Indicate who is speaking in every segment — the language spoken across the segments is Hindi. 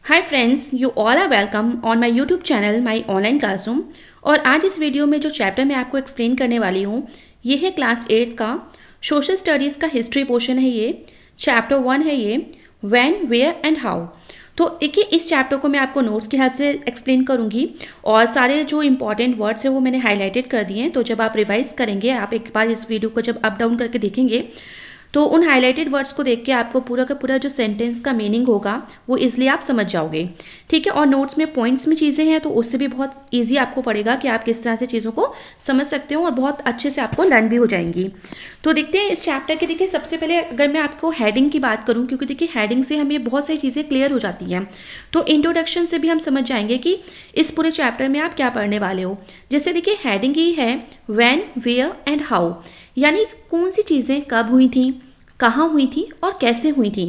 Speaker 1: Hi friends, you all are welcome on my YouTube channel my online classroom. और आज इस वीडियो में जो चैप्टर मैं आपको एक्सप्लेन करने वाली हूँ ये है क्लास 8 का सोशल स्टडीज़ का हिस्ट्री पोर्शन है। ये चैप्टर 1 है, ये व्हेन वेयर एंड हाउ। तो देखिए, इस चैप्टर को मैं आपको नोट्स की हेल्प से एक्सप्लेन करूंगी और सारे जो इंपॉर्टेंट वर्ड्स हैं वो मैंने हाईलाइटेड कर दिए हैं। तो जब आप रिवाइज करेंगे, आप एक बार इस वीडियो को जब अप डाउन करके देखेंगे तो उन हाईलाइटेड वर्ड्स को देख के आपको पूरा का पूरा जो सेंटेंस का मीनिंग होगा वो इजीली आप समझ जाओगे। ठीक है, और नोट्स में पॉइंट्स में चीज़ें हैं तो उससे भी बहुत इजी आपको पड़ेगा कि आप किस तरह से चीज़ों को समझ सकते हो और बहुत अच्छे से आपको लर्न भी हो जाएंगी। तो देखते हैं इस चैप्टर के। देखिए, सबसे पहले अगर मैं आपको हेडिंग की बात करूँ, क्योंकि देखिए हेडिंग से हमें बहुत सारी चीज़ें क्लियर हो जाती हैं, तो इंट्रोडक्शन से भी हम समझ जाएंगे कि इस पूरे चैप्टर में आप क्या पढ़ने वाले हो। जैसे देखिए, हेडिंग ही है व्हेन वेयर एंड हाउ, यानी कौन सी चीज़ें कब हुई थी, कहाँ हुई थी और कैसे हुई थी।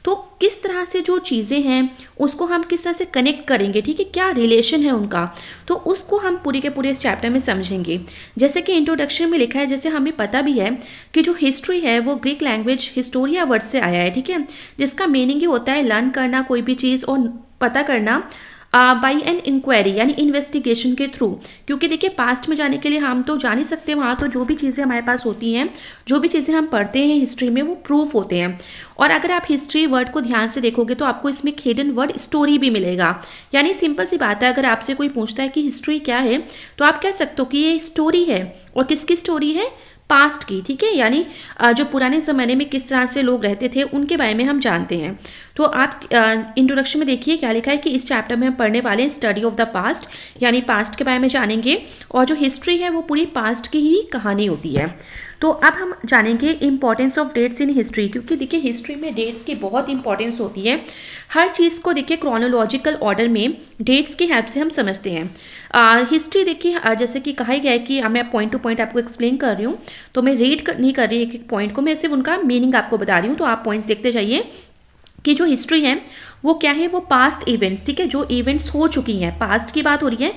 Speaker 1: तो किस तरह से जो चीज़ें हैं उसको हम किस तरह से कनेक्ट करेंगे, ठीक है, क्या रिलेशन है उनका, तो उसको हम पूरे के पूरे इस चैप्टर में समझेंगे। जैसे कि इंट्रोडक्शन में लिखा है, जैसे हमें पता भी है कि जो हिस्ट्री है वो ग्रीक लैंग्वेज हिस्टोरिया वर्ड से आया है, ठीक है, जिसका मीनिंग ही होता है लर्न करना कोई भी चीज़ और पता करना बाई एन इंक्वायरी, यानी इन्वेस्टिगेशन के थ्रू। क्योंकि देखिए, पास्ट में जाने के लिए हम तो जा नहीं सकते वहाँ, तो जो भी चीज़ें हमारे पास होती हैं, जो भी चीज़ें हम पढ़ते हैं हिस्ट्री में, वो प्रूफ होते हैं। और अगर आप हिस्ट्री वर्ड को ध्यान से देखोगे तो आपको इसमें एक हिडन वर्ड स्टोरी भी मिलेगा। यानी सिंपल सी बात है, अगर आपसे कोई पूछता है कि हिस्ट्री क्या है तो आप कह सकते हो कि ये स्टोरी है। और किसकी स्टोरी है? पास्ट की, ठीक है, यानी जो पुराने ज़माने में किस तरह से लोग रहते थे उनके बारे में हम जानते हैं। तो आप इंट्रोडक्शन में देखिए क्या लिखा है कि इस चैप्टर में हम पढ़ने वाले हैं स्टडी ऑफ द पास्ट, यानी पास्ट के बारे में जानेंगे। और जो हिस्ट्री है वो पूरी पास्ट की ही कहानी होती है। तो अब हम जानेंगे importance of dates in history, क्योंकि देखिए हिस्ट्री में डेट्स की बहुत इंपॉर्टेंस होती है। हर चीज़ को देखिए क्रोनोलॉजिकल ऑर्डर में डेट्स की हेल्प से हम समझते हैं। हिस्ट्री देखिए, जैसे कि कहा गया है कि मैं पॉइंट टू पॉइंट आपको एक्सप्लेन कर रही हूँ, तो मैं रीड नहीं कर रही एक एक पॉइंट को, मैं सिर्फ उनका मीनिंग आपको बता रही हूँ। तो आप पॉइंट्स देखते जाइए कि जो हिस्ट्री है वो क्या है, वो पास्ट इवेंट्स, ठीक है, जो इवेंट्स हो चुकी हैं, पास्ट की बात हो रही है,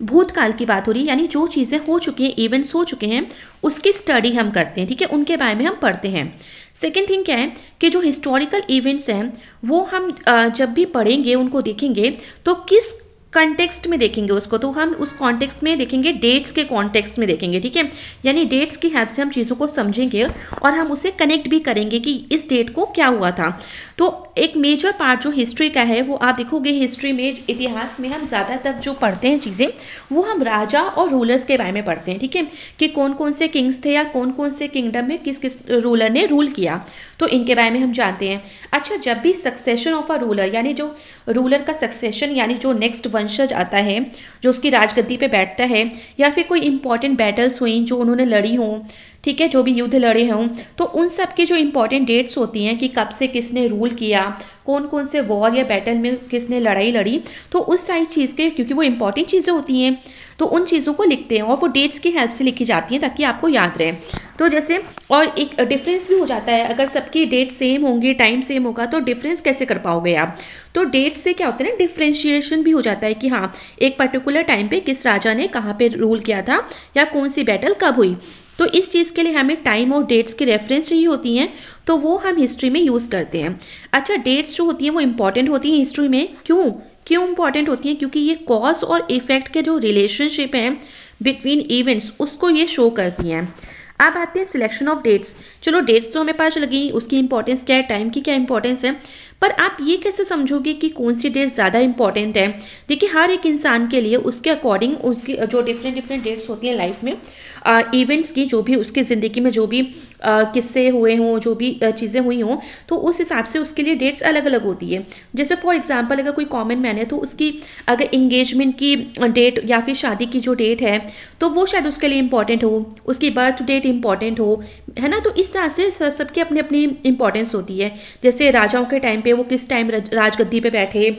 Speaker 1: भूतकाल की बात हो रही है, यानी जो चीज़ें हो चुकी हैं, इवेंट्स हो चुके हैं, उसकी स्टडी हम करते हैं, ठीक है, उनके बारे में हम पढ़ते हैं। सेकेंड थिंग क्या है कि जो हिस्टोरिकल इवेंट्स हैं वो हम जब भी पढ़ेंगे, उनको देखेंगे तो किस कॉन्टेक्स्ट में देखेंगे उसको, तो हम उस कॉन्टेक्स्ट में देखेंगे, डेट्स के कॉन्टेक्स्ट में देखेंगे, ठीक है, यानी डेट्स की हेल्प से हम चीज़ों को समझेंगे और हम उसे कनेक्ट भी करेंगे कि इस डेट को क्या हुआ था। तो एक मेजर पार्ट जो हिस्ट्री का है वो आप देखोगे, हिस्ट्री में, इतिहास में हम ज़्यादातर जो पढ़ते हैं चीज़ें वो हम राजा और रूलर्स के बारे में पढ़ते हैं, ठीक है, कि कौन कौन से किंग्स थे या कौन कौन से किंगडम में किस किस रूलर ने रूल किया, तो इनके बारे में हम जानते हैं। अच्छा, जब भी सक्सेशन ऑफ अ रूलर, यानी जो रूलर का सक्सेशन, यानी जो नेक्स्ट वंशज आता है जो उसकी राजगद्दी पे बैठता है, या फिर कोई इंपॉर्टेंट बैटल्स हुई जो उन्होंने लड़ी हों, ठीक है, जो भी युद्ध लड़े हों, तो उन सब की जो इंपॉर्टेंट डेट्स होती हैं कि कब से किसने रूल किया, कौन कौन से वॉर या बैटल में किसने लड़ाई लड़ी, तो उस सारी चीज़ के, क्योंकि वो इंपॉर्टेंट चीज़ें होती हैं, तो उन चीज़ों को लिखते हैं और वो डेट्स की हेल्प से लिखी जाती हैं ताकि आपको याद रहे। तो जैसे, और एक डिफरेंस भी हो जाता है, अगर सबकी डेट सेम होंगी, टाइम सेम होगा, तो डिफरेंस कैसे कर पाओगे आप। तो डेट से क्या होता है ना, डिफ्रेंशिएशन भी हो जाता है कि हाँ, एक पर्टिकुलर टाइम पे किस राजा ने कहाँ पे रूल किया था या कौन सी बैटल कब हुई। तो इस चीज़ के लिए हमें टाइम और डेट्स की रेफरेंस चाहिए होती हैं, तो वो हम हिस्ट्री में यूज़ करते हैं। अच्छा, डेट्स जो होती हैं वो इंपॉर्टेंट होती हैं हिस्ट्री में। क्यों क्यों इंपॉर्टेंट होती हैं? क्योंकि ये कॉज और इफेक्ट के जो रिलेशनशिप हैं बिटवीन इवेंट्स, उसको ये शो करती हैं। अब आते हैं सिलेक्शन ऑफ डेट्स। चलो, डेट्स तो हमें पता चल गई, उसकी इंपॉर्टेंस क्या है, टाइम की क्या इंपॉर्टेंस है, पर आप ये कैसे समझोगे कि कौन सी डेट ज़्यादा इंपॉर्टेंट है। देखिए, हर एक इंसान के लिए उसके अकॉर्डिंग उसकी जो डिफरेंट डिफरेंट डेट्स होती हैं लाइफ में, इवेंट्स की, जो भी उसकी ज़िंदगी में जो भी किस्से हुए हों, जो भी चीज़ें हुई हों, तो उस हिसाब से उसके लिए डेट्स अलग अलग होती है। जैसे फॉर एग्जांपल, अगर कोई कॉमन मैन है तो उसकी अगर इंगेजमेंट की डेट या फिर शादी की जो डेट है तो वो शायद उसके लिए इंपॉर्टेंट हो, उसकी बर्थ डेट इंपॉर्टेंट हो, है ना। तो इस तरह से सबकी अपनी अपनी इंपॉर्टेंस होती है। जैसे राजाओं के टाइम पे वो किस टाइम राजगद्दी पे बैठे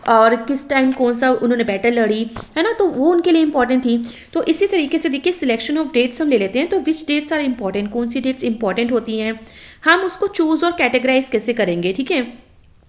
Speaker 1: और किस टाइम कौन सा उन्होंने बैटल लड़ी, है ना, तो वो उनके लिए इंपॉर्टेंट थी। तो इसी तरीके से देखिए, सिलेक्शन ऑफ डेट्स हम ले लेते हैं, तो विच डेट्स आर इंपॉर्टेंट, कौन सी डेट्स इंपॉर्टेंट होती हैं, हम उसको चूज और कैटेगराइज कैसे करेंगे, ठीक है।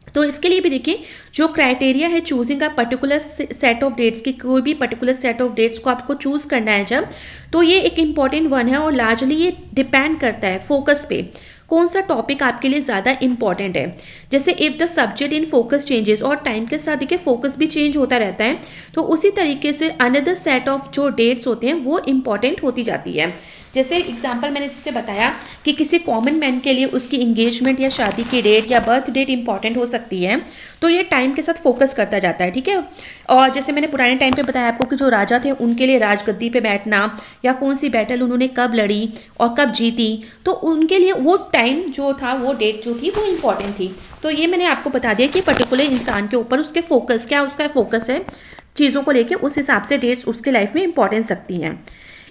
Speaker 1: तो इसके लिए भी देखिए जो क्राइटेरिया है choosing a particular set of dates की, कोई भी पर्टिकुलर सेट ऑफ डेट्स को आपको चूज करना है जब, तो ये एक इम्पॉर्टेंट वन है और लार्जली ये डिपेंड करता है फोकस पे, कौन सा टॉपिक आपके लिए ज़्यादा इंपॉर्टेंट है। जैसे if the subject in focus changes, और टाइम के साथ देखिए फोकस भी चेंज होता रहता है, तो उसी तरीके से अनदर सेट ऑफ जो डेट्स होते हैं वो इंपॉर्टेंट होती जाती है। जैसे एग्जाम्पल मैंने जैसे बताया कि किसी कॉमन मैन के लिए उसकी इंगेजमेंट या शादी की डेट या बर्थ डेट इंपॉर्टेंट हो सकती है, तो ये टाइम के साथ फोकस करता जाता है, ठीक है। और जैसे मैंने पुराने टाइम पे बताया आपको कि जो राजा थे उनके लिए राजगद्दी पे बैठना या कौन सी बैटल उन्होंने कब लड़ी और कब जीती, तो उनके लिए वो टाइम जो था, वो डेट जो थी वो इम्पॉर्टेंट थी। तो ये मैंने आपको बता दिया कि पर्टिकुलर इंसान के ऊपर उसके फोकस क्या, उसका फोकस है चीज़ों को लेकर, उस हिसाब से डेट्स उसके लाइफ में इंपॉर्टेंस रखती हैं।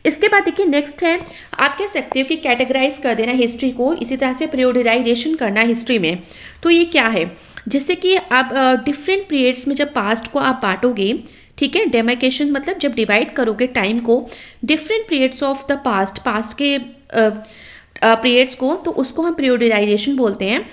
Speaker 1: इसके बाद देखिए नेक्स्ट है, आप कह सकते हो कि कैटेगराइज कर देना हिस्ट्री को, इसी तरह से पीरियडाइजेशन करना हिस्ट्री में। तो ये क्या है, जैसे कि आप डिफरेंट पीरियड्स में जब पास्ट को आप बांटोगे, ठीक है, डेमार्केशन मतलब जब डिवाइड करोगे टाइम को different periods of the past के पीरियड्स को, तो उसको हम पीरियडाइजेशन बोलते हैं।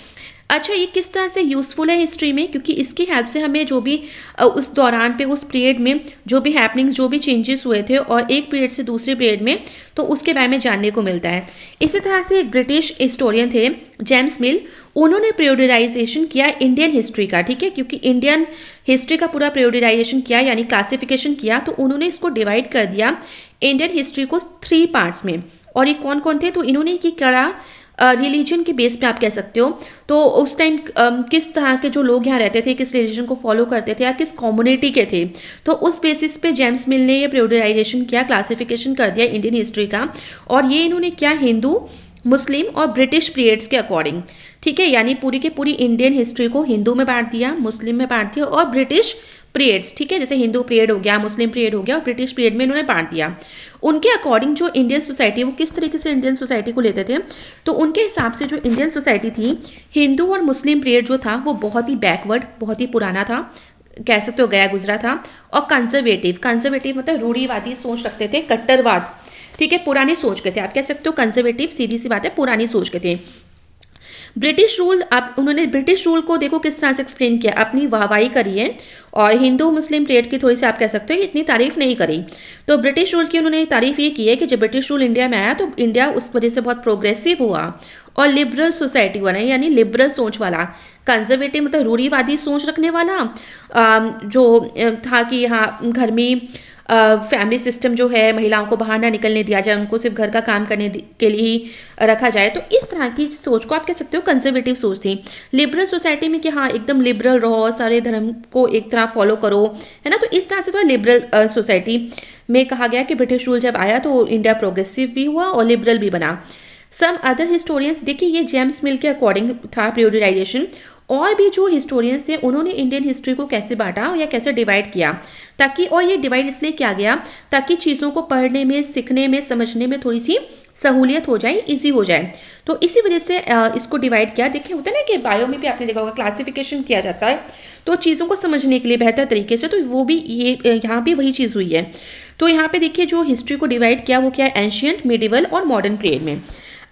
Speaker 1: अच्छा, ये किस तरह से यूज़फुल है हिस्ट्री में, क्योंकि इसकी हेल्प से हमें जो भी उस दौरान पे, उस पीरियड में जो भी हैपनिंग्स, जो भी चेंजेस हुए थे और एक पीरियड से दूसरे पीरियड में, तो उसके बारे में जानने को मिलता है। इसी तरह से एक ब्रिटिश हिस्टोरियन थे जेम्स मिल, उन्होंने पीरियडाइजेशन किया इंडियन हिस्ट्री का, ठीक है, क्योंकि इंडियन हिस्ट्री का पूरा पीरियडाइजेशन किया यानी क्लासिफिकेशन किया, तो उन्होंने इसको डिवाइड कर दिया इंडियन हिस्ट्री को 3 पार्ट्स में। और ये कौन कौन थे, तो इन्होंने ये करा रिलीजन के बेस पे आप कह सकते हो। तो उस टाइम किस तरह के जो लोग यहाँ रहते थे, किस रिलीजन को फॉलो करते थे या किस कम्युनिटी के थे, तो उस बेसिस पे जेम्स मिल ने ये पीरियडाइजेशन किया, क्लासिफिकेशन कर दिया इंडियन हिस्ट्री का। और ये इन्होंने किया हिंदू, मुस्लिम और ब्रिटिश पीरियड्स के अकॉर्डिंग, ठीक है, यानी पूरी की पूरी इंडियन हिस्ट्री को हिंदू में बांट दिया, मुस्लिम में बांट दिया और ब्रिटिश पीरियड्स, ठीक है, जैसे हिंदू पीरियड हो गया, मुस्लिम पीरियड हो गया और ब्रिटिश पीरियड में इन्होंने बांट दिया। उनके अकॉर्डिंग जो इंडियन सोसाइटी, वो किस तरीके से इंडियन सोसाइटी को लेते थे, तो उनके हिसाब से जो इंडियन सोसाइटी थी, हिंदू और मुस्लिम पीरियड जो था वो बहुत ही बैकवर्ड, बहुत ही पुराना था, कह सकते हो गया गुजरा था। और कंजर्वेटिव मतलब रूढ़िवादी सोच रखते थे, कट्टरवाद, ठीक है, पुरानी सोच के थे, आप कह सकते हो कंजर्वेटिव, सीधी सी बात है, पुरानी सोच के थे। ब्रिटिश रूल, अब उन्होंने ब्रिटिश रूल को देखो किस तरह से एक्सप्लेन किया, अपनी वाहवाही करी है, और हिंदू मुस्लिम पीरियड की थोड़ी सी आप कह सकते हो इतनी तारीफ नहीं करी। तो ब्रिटिश रूल की उन्होंने तारीफ ये की है कि जब ब्रिटिश रूल इंडिया में आया तो इंडिया उस वजह से बहुत प्रोग्रेसिव हुआ और लिबरल सोसाइटी बना, यानी लिबरल सोच वाला। कंजर्वेटिव मतलब रूढ़िवादी सोच रखने वाला, जो था कि यहाँ घर में फैमिली सिस्टम जो है, महिलाओं को बाहर ना निकलने दिया जाए, उनको सिर्फ घर का काम करने के लिए ही रखा जाए, तो इस तरह की सोच को आप कह सकते हो कंजर्वेटिव सोच थी। लिबरल सोसाइटी में कि हाँ एकदम लिबरल रहो, सारे धर्म को एक तरह फॉलो करो, है ना, तो इस तरह से तो लिबरल सोसाइटी में कहा गया कि ब्रिटिश रूल जब आया तो इंडिया प्रोग्रेसिव भी हुआ और लिबरल भी बना। सम अदर हिस्टोरियंस, देखिए ये जेम्स मिल के अकॉर्डिंग था पीरियडाइजेशन, और भी जो हिस्टोरियंस थे उन्होंने इंडियन हिस्ट्री को कैसे बांटा या कैसे डिवाइड किया, ताकि, और ये डिवाइड इसलिए किया गया ताकि चीज़ों को पढ़ने में, सीखने में, समझने में थोड़ी सी सहूलियत हो जाए, इजी हो जाए, तो इसी वजह से इसको डिवाइड किया। देखिए होता है ना कि बायो में भी आपने देखा होगा क्लासिफिकेशन किया जाता है, तो चीज़ों को समझने के लिए बेहतर तरीके से, तो वो भी ये यहाँ भी वही चीज़ हुई है। तो यहाँ पे देखिए जो हिस्ट्री को डिवाइड किया वो क्या है, एंशियंट, मिडिवल और मॉडर्न पीरियड में।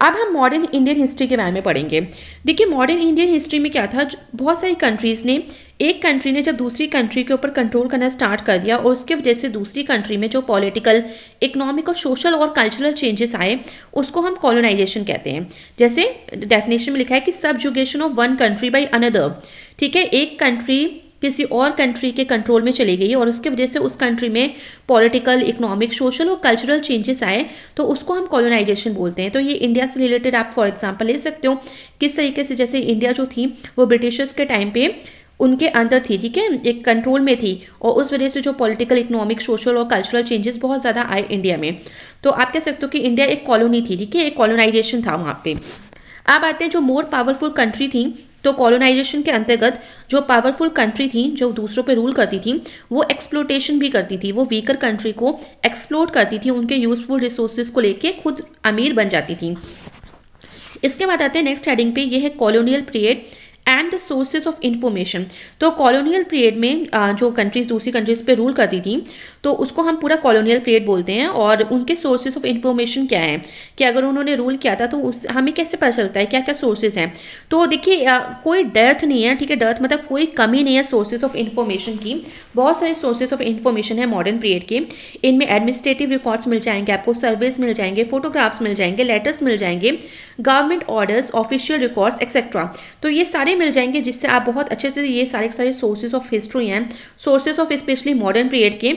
Speaker 1: अब हम मॉडर्न इंडियन हिस्ट्री के बारे में पढ़ेंगे। देखिए मॉडर्न इंडियन हिस्ट्री में क्या था, बहुत सारी कंट्रीज़ ने, एक कंट्री ने जब दूसरी कंट्री के ऊपर कंट्रोल करना स्टार्ट कर दिया और उसके वजह से दूसरी कंट्री में जो पॉलिटिकल, इकोनॉमिक और सोशल और कल्चरल चेंजेस आए, उसको हम कॉलोनाइजेशन कहते हैं। जैसे डेफिनेशन में लिखा है कि subjugation of one country by another, ठीक है, एक कंट्री किसी और कंट्री के कंट्रोल में चली गई और उसके वजह से उस कंट्री में पॉलिटिकल, इकोनॉमिक, सोशल और कल्चरल चेंजेस आए, तो उसको हम कॉलोनाइजेशन बोलते हैं। तो ये इंडिया से रिलेटेड आप फॉर एग्जांपल ले सकते हो, किस तरीके से, जैसे इंडिया जो थी वो ब्रिटिशर्स के टाइम पे उनके अंदर थी, ठीक है, एक कंट्रोल में थी, और उस वजह से जो पॉलिटिकल, इकोनॉमिक, सोशल और कल्चरल चेंजेस बहुत ज़्यादा आए इंडिया में। तो आप कह सकते हो कि इंडिया एक कॉलोनी थी, ठीक है, एक कॉलोनाइजेशन था वहाँ पे। अब आते हैं जो मोर पावरफुल कंट्री थी, तो कॉलोनाइजेशन के अंतर्गत जो पावरफुल कंट्री थी, जो दूसरों पे रूल करती थी, वो एक्सप्लोटेशन भी करती थी, वो वीकर कंट्री को एक्सप्लोट करती थी, उनके यूजफुल रिसोर्सेज को लेके खुद अमीर बन जाती थी। इसके बाद आते हैं नेक्स्ट हेडिंग पे, ये है colonial period and the sources of information. तो कॉलोनियल पीरियड में जो कंट्रीज दूसरी कंट्रीज पे रूल करती थी तो उसको हम पूरा कॉलोनियल पीरियड बोलते हैं। और उनके सोर्सेज ऑफ इंफॉर्मेशन क्या है कि अगर उन्होंने रूल किया था तो उस हमें कैसे पता चलता है क्या क्या सोर्सेज हैं। तो देखिए कोई डेर्थ नहीं है, ठीक है, डेर्थ मतलब कोई कमी नहीं है सोर्सेज ऑफ इंफॉर्मेशन की। बहुत सारे सोर्सेज ऑफ इंफॉर्मेशन है मॉडर्न पीरियड के। इनमें एडमिनिस्ट्रेटिव रिकॉर्ड्स मिल जाएंगे आपको, सर्वेज मिल जाएंगे, फोटोग्राफ्स मिल जाएंगे, लेटर्स मिल जाएंगे, government orders, official records etcetera. तो ये सारे मिल जाएंगे जिससे आप बहुत अच्छे से ये सारे सोर्सेज ऑफ हिस्ट्री हैं, sources of specially modern period के,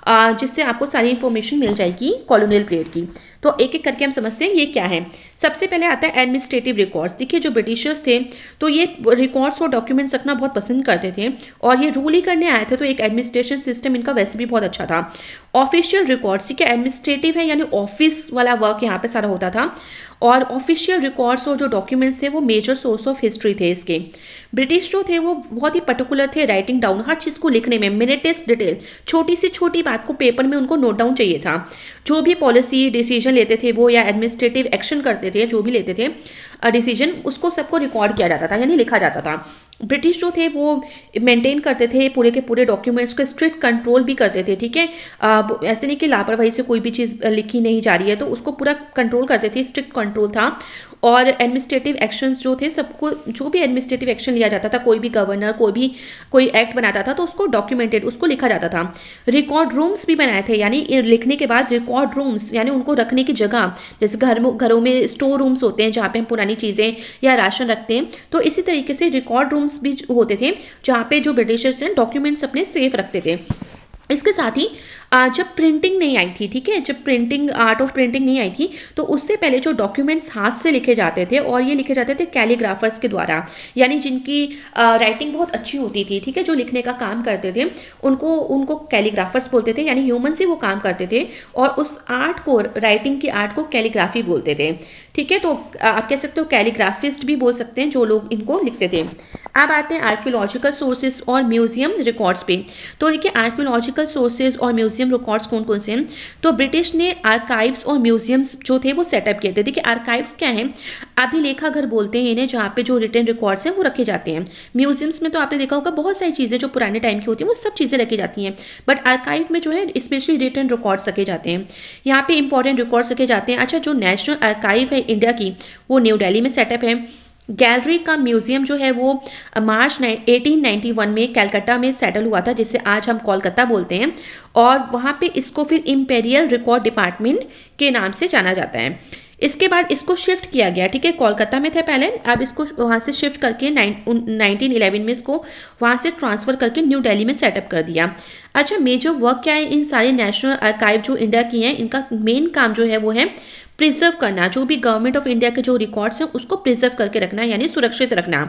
Speaker 1: जिससे आपको सारी इंफॉर्मेशन मिल जाएगी कॉलोनियल पीरियड की। तो एक एक करके हम समझते हैं ये क्या है। सबसे पहले आता है एडमिनिस्ट्रेटिव रिकॉर्ड्स। देखिए जो ब्रिटिशर्स थे तो ये रिकॉर्ड्स और डॉक्यूमेंट्स रखना बहुत पसंद करते थे और ये रूल ही करने आए थे, तो एक एडमिनिस्ट्रेशन सिस्टम इनका वैसे भी बहुत अच्छा था। ऑफिशियल रिकॉर्ड्स, ठीक है, एडमिनिस्ट्रेटिव है यानी ऑफिस वाला वर्क यहाँ पे सारा होता था। और ऑफिशियल रिकॉर्ड्स और जो डॉक्यूमेंट्स थे वो मेजर सोर्स ऑफ हिस्ट्री थे इसके। ब्रिटिश जो थे वो बहुत ही पर्टिकुलर थे राइटिंग डाउन, हर चीज़ को लिखने में, मिनटेस्ट डिटेल, छोटी से छोटी बात को पेपर में उनको नोट डाउन चाहिए था। जो भी पॉलिसी डिसीजन लेते थे वो या एडमिनिस्ट्रेटिव एक्शन करते थे, जो भी लेते थे डिसीजन, उसको सबको रिकॉर्ड किया जाता था यानी लिखा जाता था। ब्रिटिश जो थे वो मेंटेन करते थे पूरे के पूरे डॉक्यूमेंट्स को, स्ट्रिक्ट कंट्रोल भी करते थे, ठीक है। ऐसे नहीं कि लापरवाही से कोई भी चीज़ लिखी नहीं जा रही है, तो उसको पूरा कंट्रोल करते थे, स्ट्रिक्ट कंट्रोल था। और एडमिनिस्ट्रेटिव एक्शंस जो थे सबको, जो भी एडमिनिस्ट्रेटिव एक्शन लिया जाता था, कोई भी गवर्नर कोई एक्ट बनाता था तो उसको डॉक्यूमेंटेड, उसको लिखा जाता था। रिकॉर्ड रूम्स भी बनाए थे, यानी लिखने के बाद रिकॉर्ड रूम्स यानी उनको रखने की जगह, जैसे घरों में स्टोर रूम्स होते हैं जहाँ पे हम पुरानी चीज़ें या राशन रखते हैं, तो इसी तरीके से रिकॉर्ड रूम्स भी होते थे जहाँ पे जो ब्रिटिशर्स हैं डॉक्यूमेंट्स अपने सेफ रखते थे। इसके साथ ही जब प्रिंटिंग नहीं आई थी, ठीक है, जब प्रिंटिंग, आर्ट ऑफ प्रिंटिंग नहीं आई थी तो उससे पहले जो डॉक्यूमेंट्स हाथ से लिखे जाते थे और ये लिखे जाते थे कैलीग्राफर्स के द्वारा, यानी जिनकी राइटिंग बहुत अच्छी होती थी, ठीक है, जो लिखने का काम करते थे उनको कैलीग्राफर्स बोलते थे, यानी ह्यूमन से वो काम करते थे और उस आर्ट को, राइटिंग की आर्ट को कैलीग्राफी बोलते थे, ठीक है। तो आप कह सकते हो कैलीग्राफिस्ट भी बोल सकते हैं जो लोग इनको लिखते थे। अब आते हैं आर्कियोलॉजिकल सोर्सेज और म्यूजियम रिकॉर्ड्स पे। तो देखिए आर्कियोलॉजिकल सोर्सेज और म्यूजियम रिकॉर्ड्स कौन कौन से हैं। तो ब्रिटिश ने आर्काइव्स और म्यूजियम्स जो थे वो सेटअप किए थे। देखिए आर्काइव्स क्या हैं, अभिलेखाघर बोलते हैं इन्हें, जहाँ पे जो रिटन रिकॉर्ड्स हैं वो रखे जाते हैं। म्यूजियम्स में तो आपने देखा होगा बहुत सारी चीज़ें जो पुराने टाइम की होती हैं वो सब चीज़ें रखी जाती हैं, बट आर्काइव में जो है स्पेशली रिटन रिकॉर्ड्स रखे जाते हैं, यहाँ पे इंपॉर्टेंट रिकॉर्ड्स रखे जाते हैं। अच्छा, जो नेशनल आर्काइव है इंडिया की वो न्यू दिल्ली में सेटअप है। गैलरी का म्यूजियम जो है वो मार्च 1891 में कलकत्ता में सेटल हुआ था, जिसे आज हम कोलकाता बोलते हैं, और वहाँ पे इसको फिर इम्पेरियल रिकॉर्ड डिपार्टमेंट के नाम से जाना जाता है। इसके बाद इसको शिफ्ट किया गया, ठीक है, कोलकाता में थे पहले, अब इसको वहाँ से शिफ्ट करके 1911 में इसको वहाँ से ट्रांसफ़र करके न्यू दिल्ली में सेटअप कर दिया। अच्छा, मेजर वर्क क्या है इन सारे नेशनल आर्काइव जो इंडिया की हैं, इनका मेन काम जो है वो है प्रिजर्व करना, जो भी गवर्नमेंट ऑफ इंडिया के जो रिकॉर्ड्स हैं उसको प्रिजर्व करके रखना, यानी सुरक्षित रखना।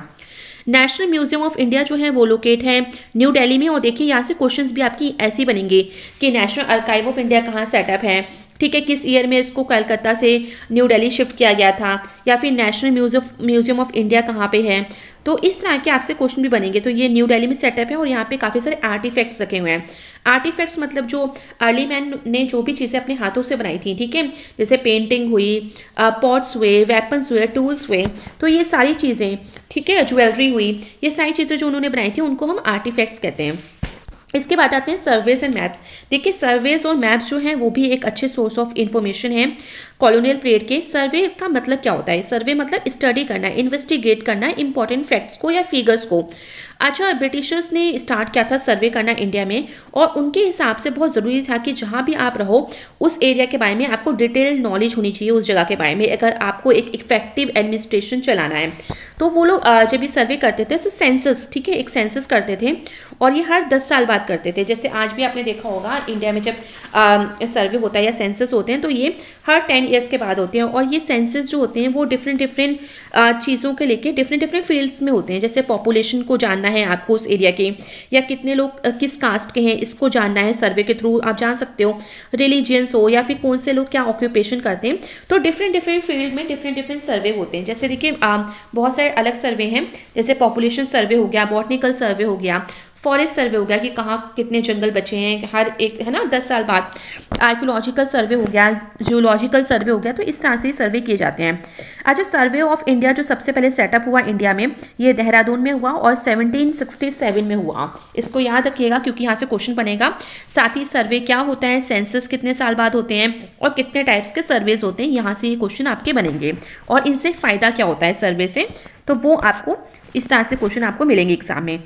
Speaker 1: नेशनल म्यूजियम ऑफ इंडिया जो है वो लोकेट है न्यू दिल्ली में। और देखिए यहाँ से क्वेश्चंस भी आपकी ऐसे बनेंगे कि नेशनल आर्काइव ऑफ इंडिया कहाँ सेटअप है, ठीक है, किस ईयर में इसको कलकत्ता से न्यू दिल्ली शिफ्ट किया गया था, या फिर नेशनल म्यूजियम ऑफ इंडिया कहाँ पे है। तो इस तरह के आपसे क्वेश्चन भी बनेंगे। तो ये न्यू दिल्ली में सेटअप है और यहाँ पे काफ़ी सारे आर्टिफैक्ट्स रखे हुए हैं। आर्टिफैक्ट्स मतलब जो अर्ली मैन ने जो भी चीज़ें अपने हाथों से बनाई थी, ठीक है, जैसे पेंटिंग हुई, पॉट्स हुए, वेपन्स हुए, टूल्स हुए, तो ये सारी चीज़ें, ठीक है, ज्वेलरी हुई, ये सारी चीज़ें जो उन्होंने बनाई थी उनको हम आर्टिफैक्ट्स कहते हैं। इसके बाद आते हैं सर्वेज एंड मैप्स। देखिए सर्वेज और मैप्स जो हैं वो भी एक अच्छे सोर्स ऑफ इन्फॉर्मेशन है कॉलोनियल पीरियड के। सर्वे का मतलब क्या होता है, सर्वे मतलब स्टडी करना, इन्वेस्टिगेट करना इंपॉर्टेंट फैक्ट्स को या फिगर्स को। अच्छा, ब्रिटिशर्स ने स्टार्ट किया था सर्वे करना इंडिया में, और उनके हिसाब से बहुत ज़रूरी था कि जहाँ भी आप रहो उस एरिया के बारे में आपको डिटेल नॉलेज होनी चाहिए उस जगह के बारे में, अगर आपको एक इफेक्टिव एडमिनिस्ट्रेशन चलाना है। तो वो लोग जब ये सर्वे करते थे तो सेंसस, ठीक है, एक सेंसस करते थे और ये हर 10 साल बाद करते थे। जैसे आज भी आपने देखा होगा इंडिया में जब सर्वे होता है या सेंसस होते हैं तो ये हर 10 ईयर्स के बाद होते हैं। और ये सेंसस जो होते हैं वो डिफरेंट चीज़ों के लेके डिफरेंट फील्ड्स में होते हैं। जैसे पॉपुलेशन को जानना है आपको उस एरिया के, या कितने लोग किस कास्ट के हैं इसको जानना है सर्वे के थ्रू आप जान सकते हो, रिलीजियंस हो या फिर कौन से लोग क्या ऑक्यूपेशन करते हैं। तो डिफरेंट फील्ड में डिफरेंट सर्वे होते हैं। जैसे देखिए बहुत सारे अलग सर्वे हैं, जैसे पॉपुलेशन सर्वे हो गया, बॉटनिकल सर्वे हो गया, फॉरेस्ट सर्वे हो गया कि कहाँ कितने जंगल बचे हैं हर एक, है ना, 10 साल बाद। आर्कियोलॉजिकल सर्वे हो गया, जियोलॉजिकल सर्वे हो गया, तो इस तरह से सर्वे किए जाते हैं। अच्छा, सर्वे ऑफ इंडिया जो सबसे पहले सेटअप हुआ इंडिया में, ये देहरादून में हुआ और 1767 में हुआ। इसको याद रखिएगा क्योंकि यहाँ से क्वेश्चन बनेगा। साथ ही सर्वे क्या होता है, सेंसस कितने साल बाद होते हैं और कितने टाइप्स के सर्वेज होते हैं, यहाँ से ये क्वेश्चन आपके बनेंगे। और इनसे फ़ायदा क्या होता है सर्वे से, तो वो आपको इस तरह से क्वेश्चन आपको मिलेंगे एग्जाम में।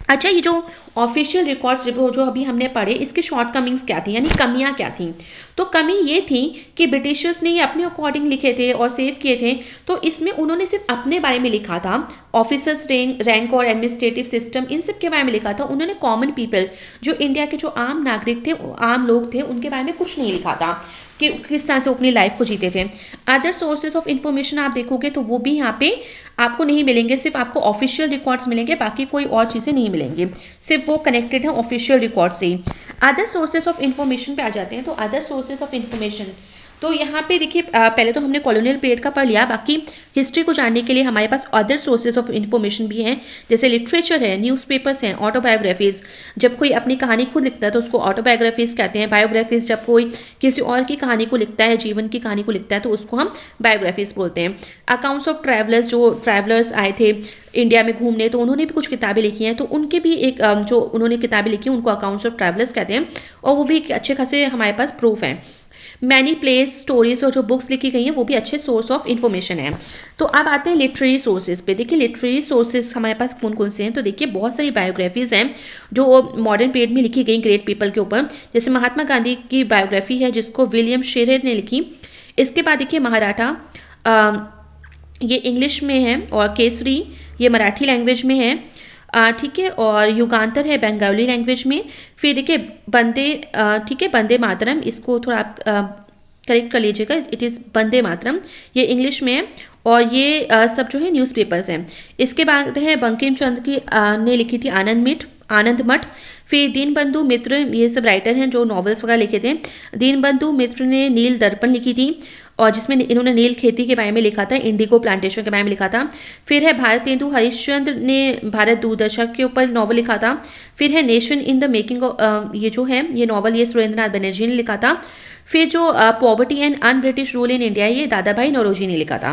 Speaker 1: अच्छा, ये जो ऑफिशियल रिकॉर्ड्स जो अभी हमने पढ़े, इसकी शॉर्टकमिंग्स क्या थी, यानी कमियां क्या थी। तो कमी ये थी कि ब्रिटिशर्स ने ये अपने अकॉर्डिंग लिखे थे और सेव किए थे, तो इसमें उन्होंने सिर्फ अपने बारे में लिखा था, ऑफिसर्स रैंक और एडमिनिस्ट्रेटिव सिस्टम, इन सब के बारे में लिखा था। उन्होंने कॉमन पीपल, जो इंडिया के जो आम नागरिक थे, आम लोग थे, उनके बारे में कुछ नहीं लिखा था कि किस तरह से अपनी लाइफ को जीते थे। अदर सोर्सेज ऑफ इंफॉर्मेशन आप देखोगे तो वो भी यहाँ पे आपको नहीं मिलेंगे, सिर्फ आपको ऑफिशियल रिकॉर्ड्स मिलेंगे, बाकी कोई और चीज़ें नहीं मिलेंगी, सिर्फ वो कनेक्टेड है ऑफिशियल रिकॉर्ड से ही। अदर सोर्सेज ऑफ इंफॉर्मेशन पे आ जाते हैं। तो अदर सोर्सेज ऑफ इंफॉर्मेशन, तो यहाँ पे देखिए पहले तो हमने कॉलोनियल पीरियड का पढ़ लिया, बाकी हिस्ट्री को जानने के लिए हमारे पास अदर सोर्सेज ऑफ इंफॉर्मेशन भी हैं, जैसे लिटरेचर है, न्यूज़पेपर्स हैं, ऑटोबायोग्राफीज। जब कोई अपनी कहानी खुद लिखता है तो उसको ऑटोबायोग्राफीज कहते हैं। बायोग्राफीज जब कोई किसी और की कहानी को लिखता है, जीवन की कहानी को लिखता है, तो उसको हम बायोग्राफीज बोलते हैं। अकाउंट्स ऑफ ट्रैवलर्स, जो ट्रैवलर्स आए थे इंडिया में घूमने, तो उन्होंने भी कुछ किताबें लिखी हैं, तो उनके भी एक जो उन्होंने किताबें लिखी हैं उनको अकाउंट्स ऑफ ट्रैवलर्स कहते हैं, और वो भी अच्छे खासे हमारे पास प्रूफ हैं। मैनी प्लेस, स्टोरीज और जो बुक्स लिखी गई हैं वो भी अच्छे सोर्स ऑफ इन्फॉर्मेशन है। तो अब आते हैं लिटरेरी सोर्सेज पे। देखिए लिटरेरी सोर्सेज हमारे पास कौन कौन से हैं, तो देखिए बहुत सारी बायोग्राफीज हैं जो मॉडर्न पीरियड में लिखी गई ग्रेट पीपल के ऊपर। जैसे महात्मा गांधी की बायोग्राफी है जिसको विलियम शेरर ने लिखी। इसके बाद देखिए मराठा, ये इंग्लिश में है, और केसरी ये मराठी लैंग्वेज में है, ठीक है, और युगांतर है बंगाली लैंग्वेज में। फिर देखिए बंदे, ठीक है, वंदे मातरम, इसको थोड़ा आप करेक्ट कर लीजिएगा, इट इज़ वंदे मातरम, ये इंग्लिश में है, और ये सब जो है न्यूज़पेपर्स हैं। इसके बाद है बंकिम चंद्र की ने लिखी थी आनंद मठ। फिर दीनबंधु मित्र, ये सब राइटर हैं जो नॉवेल्स वगैरह लिखे थे। दीनबंधु मित्र ने नील दर्पण लिखी थी, और जिसमें इन्होंने नील खेती के बारे में लिखा था, इंडिगो प्लांटेशन के बारे में लिखा था। फिर है भारतेंदु हरिश्चंद्र ने भारत दूरदर्शक के ऊपर नॉवल लिखा था। फिर है nation in the making of, ये जो है ये नॉवल ये सुरेंद्रनाथ बनर्जी ने लिखा था। फिर जो poverty and un British rule in India, ये दादा भाई नौरोजी ने लिखा था।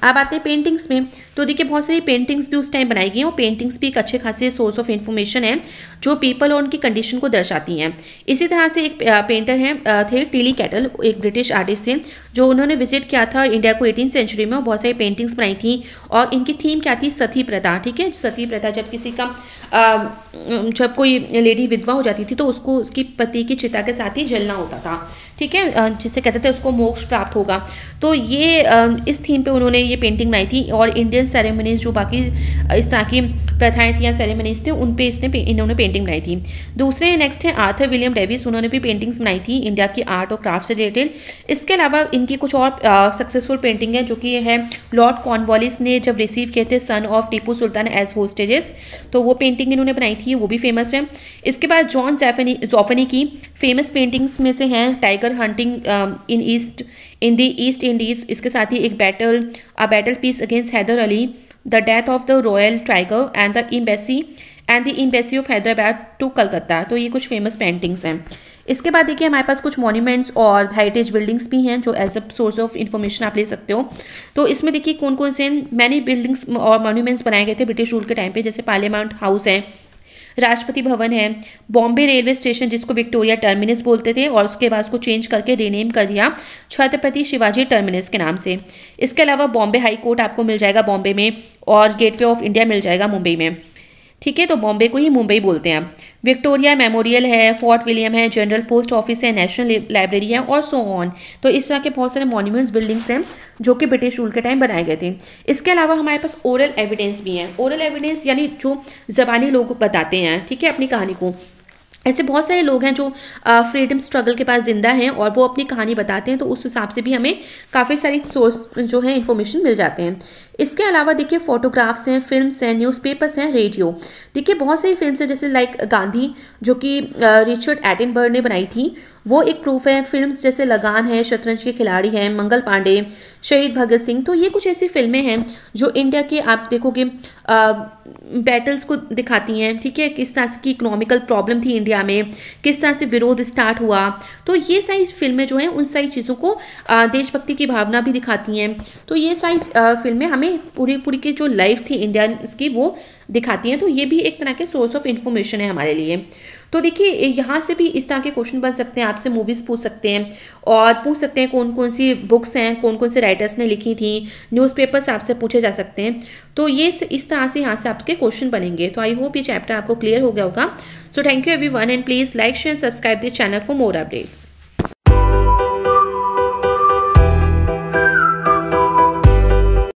Speaker 1: अब आते हैं पेंटिंग्स में। तो देखिए बहुत सारी पेंटिंग्स भी उस टाइम बनाई गई हैं, और पेंटिंग्स भी एक अच्छे खासे सोर्स ऑफ इन्फॉर्मेशन है जो पीपल और उनकी कंडीशन को दर्शाती हैं। इसी तरह से एक पेंटर हैं थे टीली कैटल, एक ब्रिटिश आर्टिस्ट थे जो उन्होंने विजिट किया था इंडिया को 18th सेंचुरी में, और बहुत सारी पेंटिंग्स बनाई थी। और इनकी थीम क्या थी, सती प्रथा। ठीक है, सती प्रथा, जब किसी का जब कोई लेडी विधवा हो जाती थी तो उसको उसकी पति की चिता के साथ ही जलना होता था। ठीक है, जिसे कहते थे उसको मोक्ष प्राप्त होगा। तो ये इस थीम पे उन्होंने ये पेंटिंग बनाई थी। और इंडियन सेरेमनीज जो बाकी इस तरह की प्रथाएं थी या सेरेमनीज थे उन पे इन्होंने पेंटिंग बनाई थी। दूसरे नेक्स्ट है आर्थर विलियम डेविस, उन्होंने भी पेंटिंग्स बनाई थी इंडिया की आर्ट और क्राफ्ट से रिलेटेड। इसके अलावा इनकी कुछ और सक्सेसफुल पेंटिंग है जो कि है लॉर्ड कॉर्नवालिस ने जब रिसीव किए थे son of Tipu Sultan as hostages, तो वो पेंटिंग इन्होंने बनाई थी, वो भी फेमस है। इसके बाद जॉन ज़ॉफनी की फेमस पेंटिंग्स में से हैं tiger hunting in the East Indies, इसके साथ ही एक battle piece against Haidar Ali, the death of the royal tiger and the embassy of Hyderabad to Calcutta. तो ये कुछ फेमस पेंटिंग्स हैं। इसके बाद देखिए हमारे पास कुछ मॉन्यूमेंट्स और हेरिटेज बिल्डिंग्स भी हैं जो as a source of information आप ले सकते हो। तो इसमें देखिए कौन कौन से मैनी बिल्डिंग्स और मॉन्यूमेंट्स बनाए गए थे ब्रिटिश रूल के टाइम पे, जैसे पार्लियामेंट हाउस है, राष्ट्रपति भवन है, बॉम्बे रेलवे स्टेशन जिसको विक्टोरिया टर्मिनस बोलते थे और उसके बाद उसको चेंज करके रीनेम कर दिया छत्रपति शिवाजी टर्मिनस के नाम से। इसके अलावा बॉम्बे हाई कोर्ट आपको मिल जाएगा बॉम्बे में, और गेटवे ऑफ इंडिया मिल जाएगा मुंबई में। ठीक है, तो बॉम्बे को ही मुंबई बोलते हैं। विक्टोरिया मेमोरियल है, फोर्ट विलियम है, जनरल पोस्ट ऑफिस है, नेशनल लाइब्रेरी है और सो ऑन। तो इस तरह के बहुत सारे मॉन्यूमेंट्स बिल्डिंग्स हैं जो कि ब्रिटिश रूल के टाइम बनाए गए थे। इसके अलावा हमारे पास ओरल एविडेंस भी हैं। ओरल एविडेंस यानी जो ज़बानी लोग बताते हैं, ठीक है, अपनी कहानी को। ऐसे बहुत सारे लोग हैं जो फ्रीडम स्ट्रगल के पास जिंदा हैं और वो अपनी कहानी बताते हैं, तो उस हिसाब से भी हमें काफ़ी सारी सोर्स जो है इन्फॉर्मेशन मिल जाते हैं। इसके अलावा देखिए फोटोग्राफ्स हैं, फिल्म्स हैं, न्यूज़पेपर्स हैं, रेडियो। देखिए बहुत सारी फिल्म्स हैं जैसे लाइक गांधी जो कि रिचर्ड एटनबर्ग ने बनाई थी, वो एक प्रूफ है। फिल्म्स जैसे लगान है, शतरंज के खिलाड़ी हैं, मंगल पांडे, शहीद भगत सिंह। तो ये कुछ ऐसी फिल्में हैं जो इंडिया के आप देखोगे बैटल्स को दिखाती हैं, ठीक है, किस तरह की इकोनॉमिकल प्रॉब्लम थी इंडिया में, किस तरह से विरोध स्टार्ट हुआ। तो ये सारी फिल्में जो हैं उन सारी चीज़ों को देशभक्ति की भावना भी दिखाती हैं। तो ये सारी फिल्में हमें पूरी पूरी की जो लाइफ थी इंडिया की वो दिखाती हैं। तो ये भी एक तरह के सोर्स ऑफ इन्फॉर्मेशन है हमारे लिए। तो देखिए यहाँ से भी इस तरह के क्वेश्चन बन सकते हैं, आपसे मूवीज़ पूछ सकते हैं और पूछ सकते हैं कौन कौन सी बुक्स हैं, कौन कौन से राइटर्स ने लिखी थी, न्यूज़पेपर्स आपसे पूछे जा सकते हैं। तो ये इस तरह से यहाँ से आपके क्वेश्चन बनेंगे। तो आई होप ये चैप्टर आपको क्लियर हो गया होगा। So thank you everyone and please like share subscribe this channel for more updates.